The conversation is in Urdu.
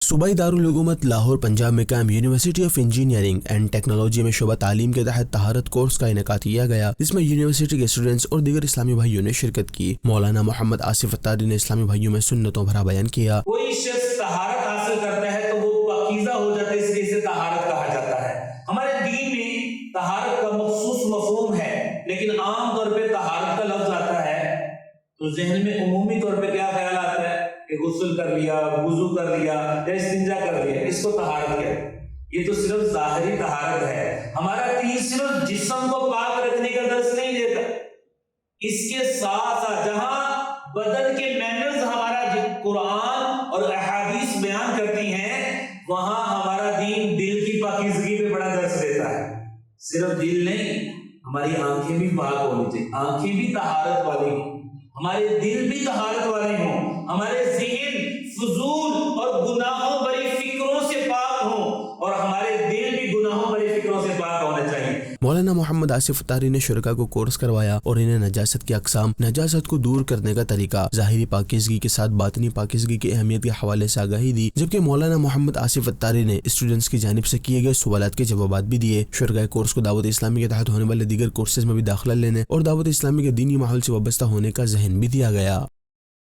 صوبائی دارالحکومت لاہور پنجاب میں قائم university of engineering and technology میں شعبہ تعلیم کے تحت طہارت کورس کا انعقاد کیا گیا، جس میں یونیورسٹی کے اسٹوڈنٹس اور دیگر اسلامی بھائیوں نے شرکت کی۔ مولانا محمد آصف اتاری نے اسلامی بھائیوں میں سنتوں بھرا بیان کیا۔ کوئی شخص طہارت حاصل کرتا ہے تو وہ پاکیزہ ہو جاتا ہے، اس لیے اسے طہارت کہا جاتا ہے۔ ہمارے دین میں طہارت کا مخصوص مفہوم ہے، لیکن عام طور پہ طہارت کا لفظ آتا ہے تو ذہن میں عمومی طور پہ کیا خیال آتا ہے کہ غسل کر لیا، وضو کر لیا یا استنجا کر لیا، اس کو طہارت کہتے ہیں۔ یہ تو صرف ظاہری طہارت ہے۔ ہمارا دین صرف جسم کو پاک رکھنے کا درس نہیں دیتا، اس کے ساتھ ساتھ جہاں بدن کے مینرز ہمارا قرآن اور احادیث بیان کرتی ہیں، وہاں ہمارا دین دل کی پاکیزگی پہ بڑا درس دیتا ہے۔ صرف دل نہیں، ہماری آنکھیں بھی پاک ہونی چاہیے، آنکھیں بھی طہارت والی ہوں، ہمارے دل بھی طہارت والے ہوں، ہمارے ذہن فضول اور گناہوں بری فکروں سے پاک ہوں، اور ہمارے دل بھی گناہوں بری فکروں سے پاک ہونا چاہیے۔ مولانا محمد آصف اتاری نے شرکاء کو کورس کروایا اور انہیں نجاست کی اقسام، نجاست کو دور کرنے کا طریقہ، ظاہری پاکیزگی کے ساتھ باطنی پاکیزگی کی اہمیت کے حوالے سے آگاہی دی، جبکہ مولانا محمد آصف اتاری نے اسٹوڈنٹس کی جانب سے کیے گئے سوالات کے جوابات بھی دیے۔ شرکاء کورس کو دعوت اسلامی کے تحت ہونے والے دیگر کورسز میں بھی داخلہ لینے اور دعوت اسلامی کے دینی ماحول سے وابستہ ہونے کا ذہن بھی دیا گیا۔